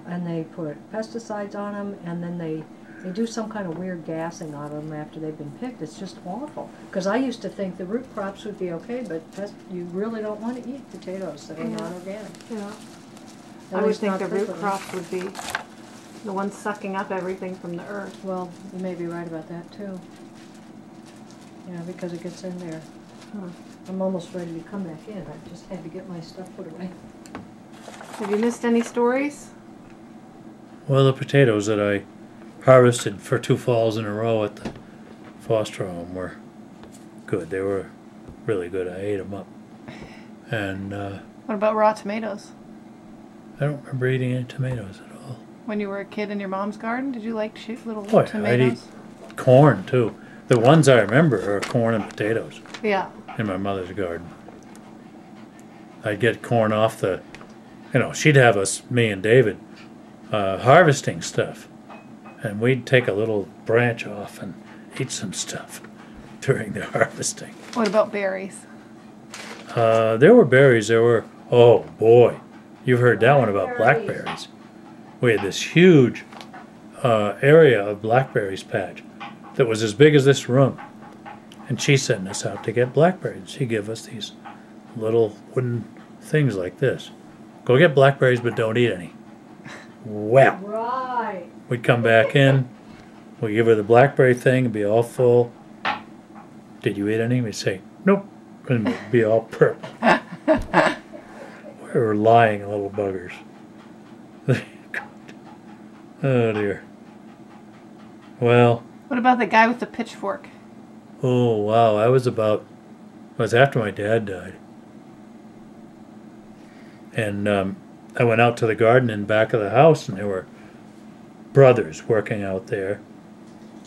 and they put pesticides on them, and then they do some kind of weird gassing on them after they've been picked. It's just awful. Because I used to think the root crops would be okay, but you really don't want to eat potatoes that are not organic. Yeah. At I would least think not the root frequently. crops would be the ones sucking up everything from the earth. Well, you may be right about that too. Yeah, because it gets in there. Huh. I'm almost ready to come back in. I just had to get my stuff put away. Have you missed any stories? Well, the potatoes that I harvested for 2 falls in a row at the foster home were good. They were really good. I ate them up. And What about raw tomatoes? I don't remember eating any tomatoes at all. When you were a kid in your mom's garden, did you like to shoot little Oh, yeah, I'd tomatoes? eat corn, too. The ones I remember are corn and potatoes Yeah. in my mother's garden. I'd get corn off the, she'd have us, me and David, harvesting stuff. And we'd take a little branch off and eat some stuff during the harvesting. What about berries? There were berries. There were, oh boy, you've heard that one about blackberries. We had this huge area of blackberries patch that was as big as this room. And she sent us out to get blackberries. She gave us these little wooden things like this. Go get blackberries, but don't eat any. Well, Right. we'd come back in, we'd give her the blackberry thing, it'd be all full. Did you eat any? We'd say, nope, and it'd be all purple. We were lying little buggers. Oh dear. Well, What about the guy with the pitchfork? oh wow, it was after my dad died. And I went out to the garden in back of the house, and there were brothers working out there.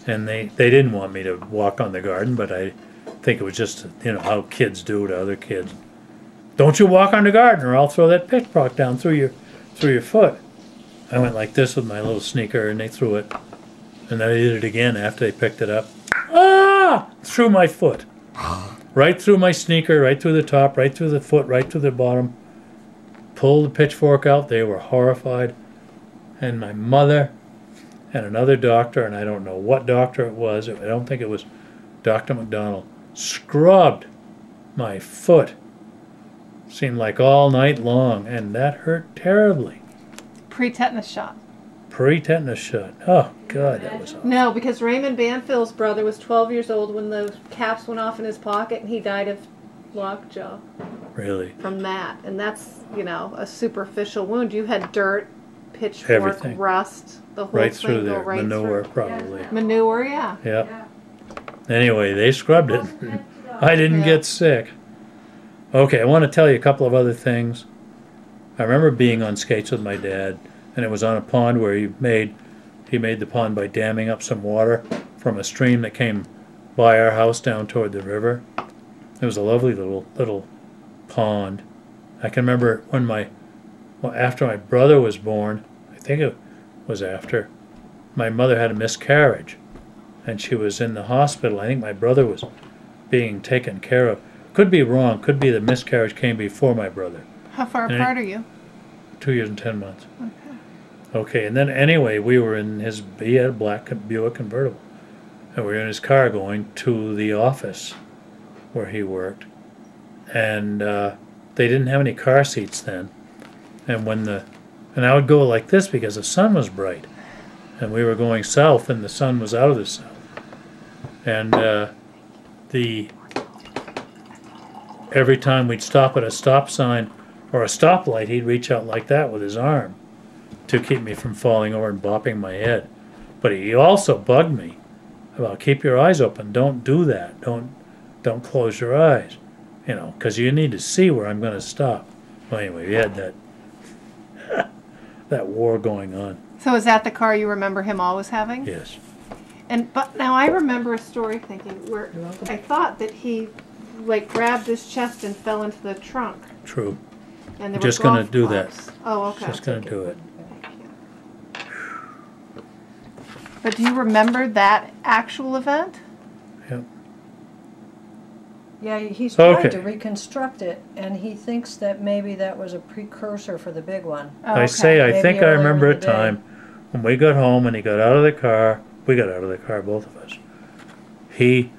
And they didn't want me to walk on the garden, but I think it was just, how kids do to other kids. Don't you walk on the garden, or I'll throw that pitchfork down through your foot. I went like this with my little sneaker, and they threw it. And then I did it again after they picked it up. Ah! Through my foot. Right through my sneaker, right through the top, right through the foot, right through the bottom. Pulled the pitchfork out. They were horrified. And my mother and another doctor, and I don't know what doctor it was, I don't think it was Dr. McDonald, scrubbed my foot. Seemed like all night long, and that hurt terribly. Pre-tetanus shot. Pre-tetanus shot. Oh, God, that was awful. No, because Raymond Banfield's brother was 12 years old when the caps went off in his pocket, and he died of lockjaw Really. from that. And that's, a superficial wound. You had dirt, pitchfork, Everything. rust, the whole Right thing through go there. right Manure, through. probably. Manure, yeah. Yeah. Anyway, they scrubbed it. I didn't Yeah. get sick. Okay, I want to tell you a couple of other things. I remember being on skates with my dad, and it was on a pond where he made the pond by damming up some water from a stream that came by our house down toward the river. It was a lovely little pond. I can remember after my brother was born, I think it was after, my mother had a miscarriage, and she was in the hospital. I think my brother was being taken care of. Could be wrong. Could be the miscarriage came before my brother. How far And apart are you? 2 years and 10 months. Okay. Okay, and then anyway, we were in he had a black Buick convertible. And we were in his car going to the office where he worked. And they didn't have any car seats then. And and I would go like this because the sun was bright. And we were going south, and the sun was out of the south. And every time we'd stop at a stop sign or a stoplight, he'd reach out like that with his arm to keep me from falling over and bopping my head. But he also bugged me about keep your eyes open. Don't do that. Don't close your eyes. Because you need to see where I'm going to stop. Well, anyway, we had that war going on. So is that the car you remember him always having? Yes. But now I remember a story thinking where You're welcome. I thought that he grabbed his chest and fell into the trunk. True. And there Just were gonna golf do that. clubs. Oh, okay. Just going to do it. Thank you. But do you remember that actual event? Yep. Yeah, he's trying Okay. to reconstruct it, and he thinks that maybe that was a precursor for the big one. Oh, I okay. say, I Maybe think I earlier remember in a the day. time when we got home and he got out of the car. We got out of the car, both of us. He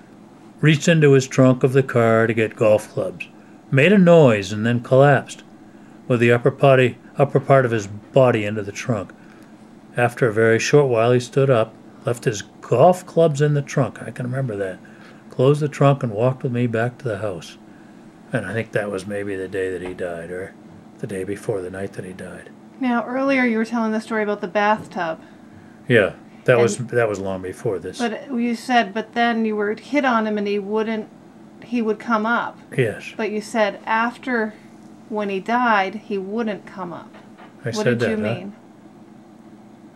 reached into his trunk of the car to get golf clubs, made a noise, and then collapsed with the upper part of his body into the trunk. After a very short while, he stood up, left his golf clubs in the trunk. I can remember that. Closed the trunk and walked with me back to the house. And I think that was maybe the day that he died, or the day before, the night that he died. Now, earlier you were telling the story about the bathtub. Yeah, that was long before this. But you said, but then you were hit on him and he would come up. Yes, But you said after, when he died, he wouldn't come up. I What said did you that, huh? mean?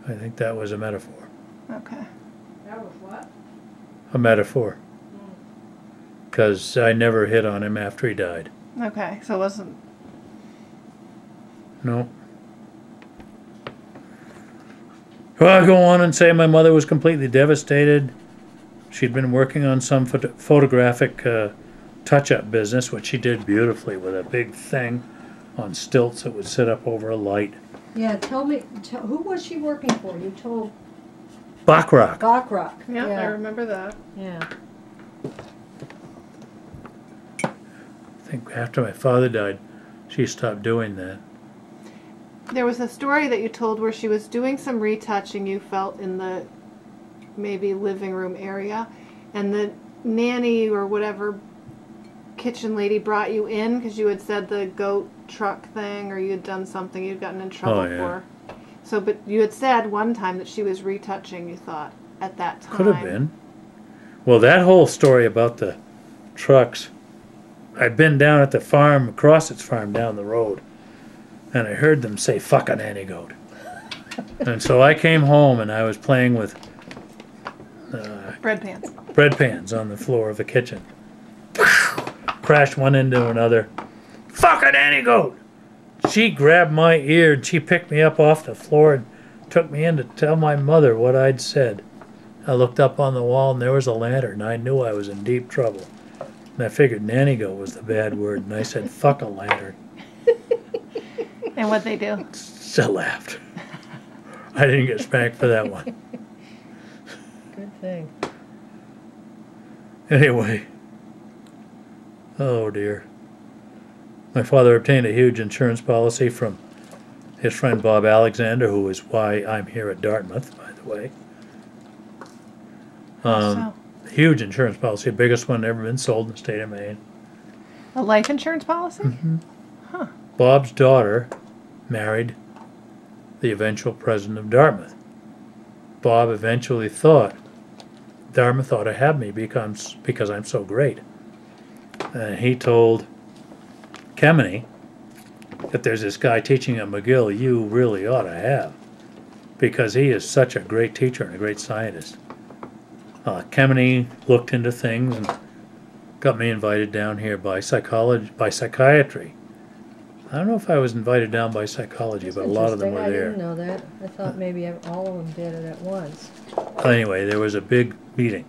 I think that was a metaphor. Okay. That was what? A metaphor. Because I never hit on him after he died. Okay, so it wasn't... No. Well, I'll go on and say my mother was completely devastated. She'd been working on some photographic touch-up business, which she did beautifully with a big thing on stilts that would sit up over a light. Yeah, tell me, who was she working for? You told Bacrock. Bachrock. Yeah, I remember that. Yeah. I think after my father died, she stopped doing that. There was a story that you told where she was doing some retouching, you felt, in the maybe living room area, and the nanny or whatever kitchen lady brought you in because you had said the goat truck thing, or you had done something you'd gotten in trouble for. So, but you had said one time that she was retouching, you thought, at that time. Could have been. Well, that whole story about the trucks, I'd been down at the farm, Crossett's farm down the road, and I heard them say, "Fuck a nanny goat." And so I came home and I was playing with Bread pans. bread pans on the floor of the kitchen. Crashed one into another. "Fuck a nanny goat!" She grabbed my ear and she picked me up off the floor and took me in to tell my mother what I'd said. I looked up on the wall and there was a lantern. I knew I was in deep trouble. And I figured nanny goat was the bad word, and I said, "Fuck a lantern." And what'd they do? She laughed. I didn't get spanked for that one. Good thing. Anyway. Oh dear. My father obtained a huge insurance policy from his friend Bob Alexander, who is why I'm here at Dartmouth, by the way. So, Huge insurance policy, the biggest one ever been sold in the state of Maine. a life insurance policy? Mm-hmm. Bob's daughter married the eventual president of Dartmouth. Bob eventually thought Dartmouth ought to have me because I'm so great. And he told Kemeny that there's this guy teaching at McGill you really ought to have, because he is such a great teacher and a great scientist. Kemeny looked into things and got me invited down here by psychiatry. I don't know if I was invited down by psychology, but a lot of them were I there. didn't know that. I thought maybe all of them did it at once. Anyway, there was a big meeting,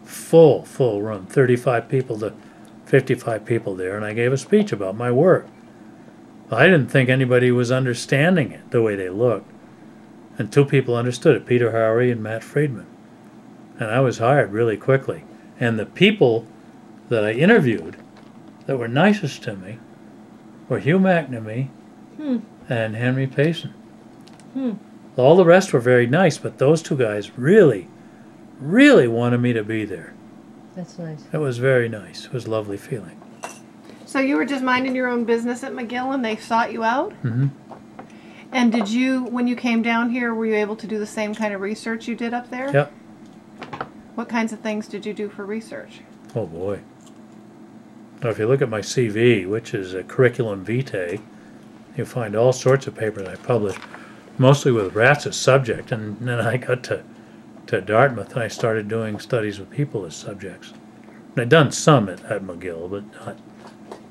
full room, 35 people to 55 people there, and I gave a speech about my work. I didn't think anybody was understanding it the way they looked, and two people understood it, Peter Howery and Matt Friedman. And I was hired really quickly. And the people that I interviewed that were nicest to me were Hugh McNamee and Henry Payson. All the rest were very nice, but those two guys really wanted me to be there. That's nice. It was very nice. It was a lovely feeling. So you were just minding your own business at McGill and they sought you out? Mm-hmm. And did you, when you came down here, were you able to do the same kind of research you did up there? Yep. What kinds of things did you do for research? Oh boy. Now, if you look at my CV, which is a curriculum vitae, you'll find all sorts of papers I published, mostly with rats as subject, and then I got to Dartmouth and I started doing studies with people as subjects. And I'd done some at McGill, but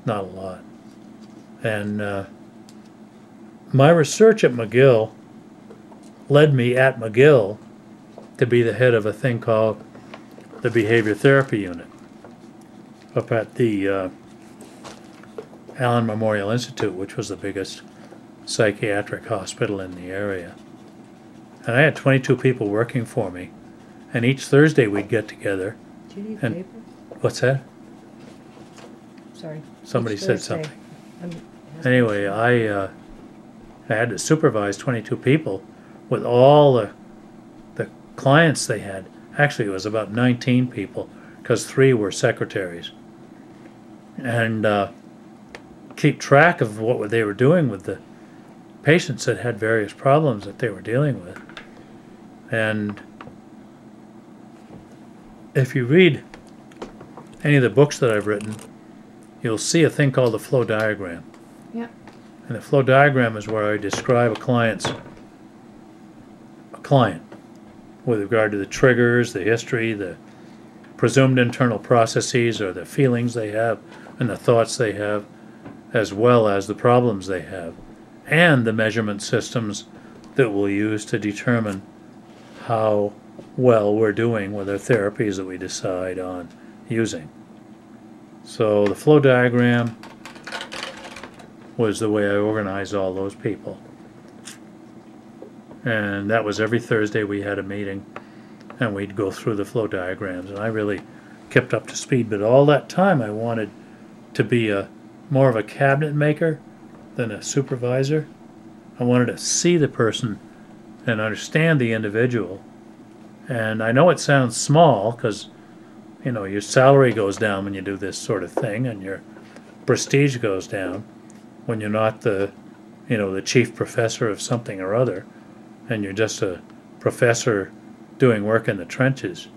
not a lot. And my research at McGill led me at McGill to be the head of a thing called the Behavior Therapy Unit up at the Allen Memorial Institute, which was the biggest psychiatric hospital in the area. And I had 22 people working for me, and each Thursday we'd get together. Do you need And paper? what's that? Sorry. Somebody Each said Thursday. something. I'm- Anyway, I had to supervise 22 people with all the clients they had. Actually, it was about 19 people, because 3 were secretaries. And keep track of what they were doing with the patients that had various problems that they were dealing with. And if you read any of the books that I've written, you'll see a thing called the flow diagram. Yeah. And the flow diagram is where I describe a client with regard to the triggers, the history, the presumed internal processes or the feelings they have and the thoughts they have, as well as the problems they have, and the measurement systems that we'll use to determine how well we're doing with our therapies that we decide on using. So the flow diagram was the way I organized all those people. And that was every Thursday we had a meeting, and we'd go through the flow diagrams, and I really kept up to speed. But all that time I wanted to be more of a cabinet maker than a supervisor. I wanted to see the person and understand the individual. And I know it sounds small because, you know, your salary goes down when you do this sort of thing, and your prestige goes down when you're not the, you know, the chief professor of something or other, and you're just a professor doing work in the trenches.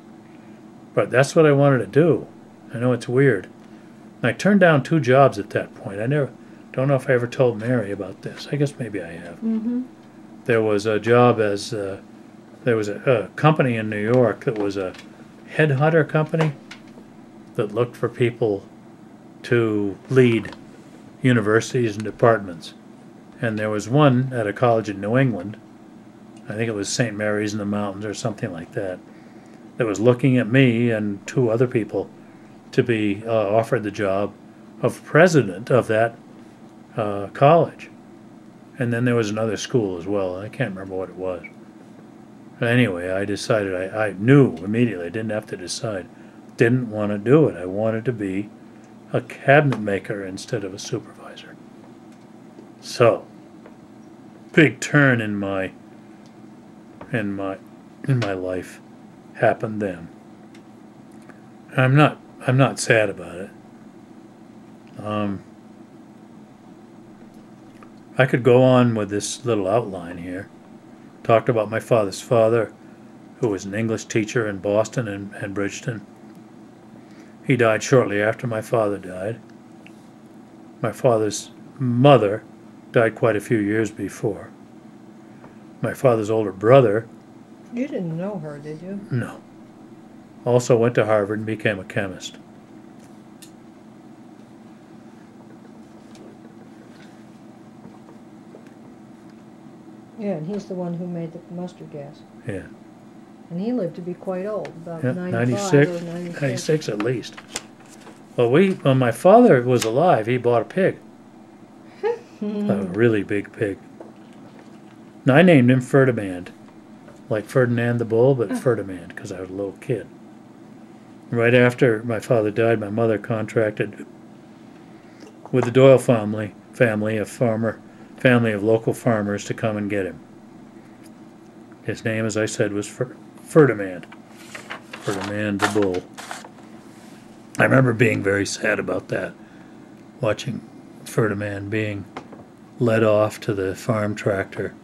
But that's what I wanted to do. I know it's weird. And I turned down 2 jobs at that point. I don't know if I ever told Mary about this. I guess maybe I have. Mm-hmm. There was a job as there was a company in New York that was a headhunter company that looked for people to lead universities and departments. And there was one at a college in New England, I think it was St. Mary's in the Mountains or something like that, that was looking at me and 2 other people to be offered the job of president of that college. And then there was another school as well. I can't remember what it was. But anyway, I decided, I knew immediately, I didn't have to decide, didn't want to do it. I wanted to be a cabinet maker instead of a supervisor. So, big turn in my life happened then. I'm not sad about it. I could go on with this little outline here. Talked about my father's father, who was an English teacher in Boston and Bridgeton. He died shortly after my father died. My father's mother died quite a few years before. My father's older brother... You didn't know her, did you? No. Also went to Harvard and became a chemist. Yeah, and he's the one who made the mustard gas. Yeah. And he lived to be quite old, about Yeah, 95 96, or 96. 96 at least. Well, when my father was alive, he bought a pig. A really big pig. And I named him Ferdinand. Like Ferdinand the Bull, but Ferdinand, because I was a little kid. Right after my father died, my mother contracted with the Doyle family, a family of local farmers, to come and get him. His name, as I said, was Ferdinand. Ferdinand the Bull. I remember being very sad about that, watching Ferdinand being led off to the farm tractor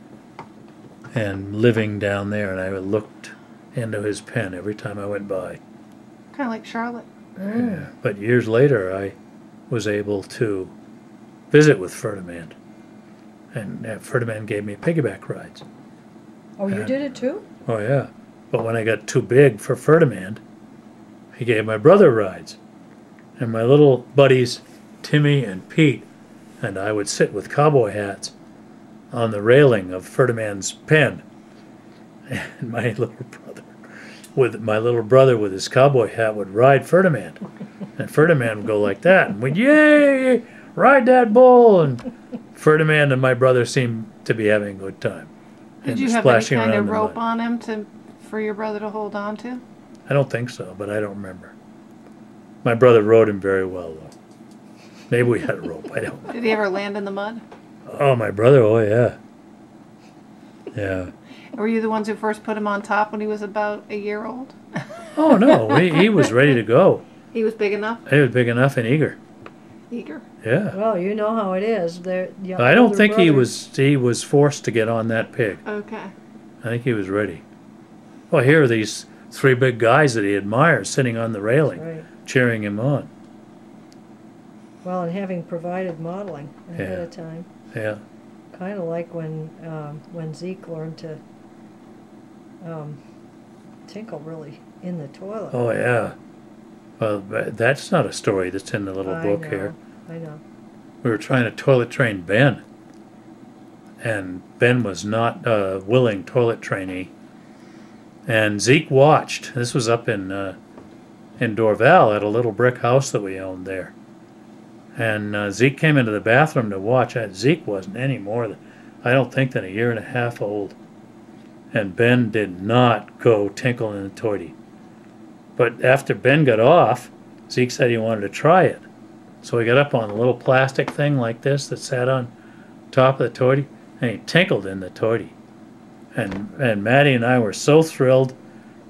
and living down there, and I looked into his pen every time I went by. Kind of like Charlotte. Yeah. But years later, I was able to visit with Ferdinand, and Ferdinand gave me piggyback rides. Oh, you did it too? Oh, yeah. But when I got too big for Ferdinand, he gave my brother rides. And my little buddies, Timmy and Pete, and I would sit with cowboy hats on the railing of Ferdinand's pen. And my little brother with my little brother with his cowboy hat would ride Ferdinand. And Ferdinand would go like that. And we'd, yay, ride that bull. And Ferdinand and my brother seemed to be having a good time. Did you have any kind of rope on him for your brother to hold on to? I don't think so, but I don't remember. My brother rode him very well, though. Maybe we had a rope. I don't know. Did he ever land in the mud? Oh, my brother? Oh, yeah. Yeah. Were you the ones who first put him on top when he was about a year old? Oh, no. He was ready to go. He was big enough? He was big enough and eager. Eager? Yeah. Well, you know how it is. I don't think he was forced to get on that pig. Okay. I think he was ready. Well, here are these 3 big guys that he admires sitting on the railing, Right. cheering him on. Well, and having provided modeling ahead of time. Yeah. Kind of like when Zeke learned to tinkle really in the toilet. Oh, yeah. Well, that's not a story that's in the little book here. I know. We were trying to toilet train Ben. And Ben was not a willing toilet trainee. And Zeke watched. This was up in Dorval at a little brick house that we owned there. And Zeke came into the bathroom to watch. Zeke wasn't any more than, I don't think, than a year and a half old. And Ben did not go tinkle in the toilet. But after Ben got off, Zeke said he wanted to try it. So he got up on a little plastic thing like this that sat on top of the toilet, and he tinkled in the toilet. And Maddie and I were so thrilled.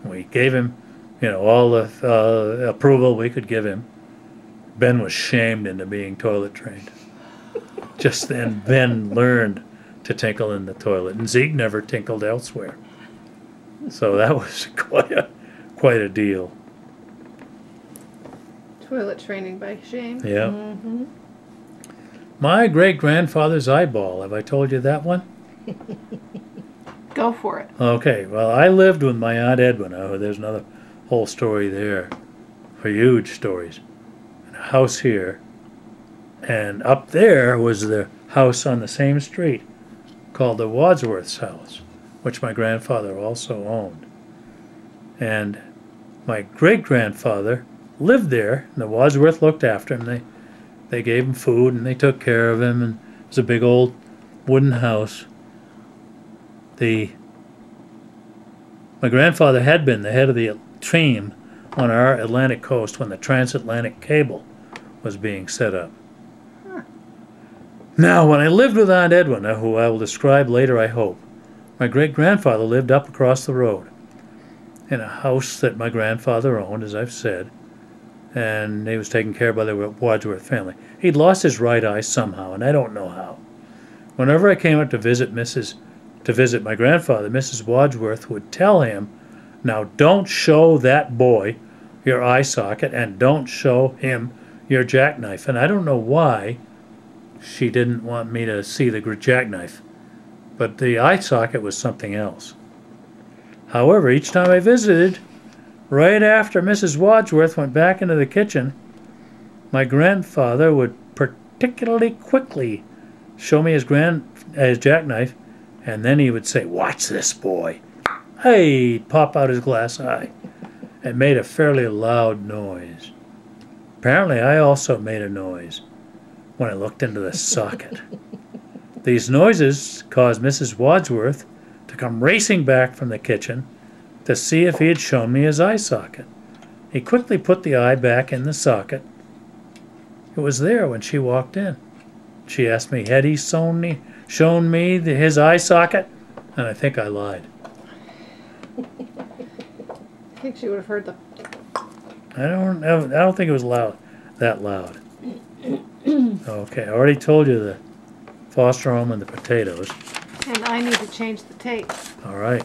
We gave him, all the approval we could give him. Ben was shamed into being toilet trained. Just then, Ben learned to tinkle in the toilet, and Zeke never tinkled elsewhere. So that was quite a deal. Toilet training by shame. Yeah. Mm-hmm. My great-grandfather's eyeball. Have I told you that one? Go for it. Okay, well, I lived with my Aunt Edwin. Oh, there's another whole story there. Huge stories. And a house here. And up there was the house on the same street called the Wadsworth's house, which my grandfather also owned. And my great-grandfather lived there, and the Wadsworth looked after him. They gave him food, and they took care of him, and it was a big old wooden house. My grandfather had been the head of the team on our Atlantic coast when the transatlantic cable was being set up. Huh. Now, when I lived with Aunt Edwin, who I will describe later, I hope, my great-grandfather lived up across the road in a house that my grandfather owned, as I've said, and he was taken care of by the Wadsworth family. He'd lost his right eye somehow, and I don't know how. Whenever I came up to visit my grandfather, Mrs. Wadsworth would tell him, now don't show that boy your eye socket and don't show him your jackknife. And I don't know why she didn't want me to see the jackknife, but the eye socket was something else. However, each time I visited, right after Mrs. Wadsworth went back into the kitchen, my grandfather would particularly quickly show me his jackknife, and then he would say, "Watch this, boy." Hey, he'd pop out his glass eye. It made a fairly loud noise. Apparently, I also made a noise when I looked into the socket. These noises caused Mrs. Wadsworth to come racing back from the kitchen to see if he had shown me his eye socket. He quickly put the eye back in the socket. It was there when she walked in. She asked me, had he shown me his eye socket? And I think I lied. I think she would have heard the... I don't think it was that loud. Okay, I already told you the foster home and the potatoes. And I need to change the tape. All right.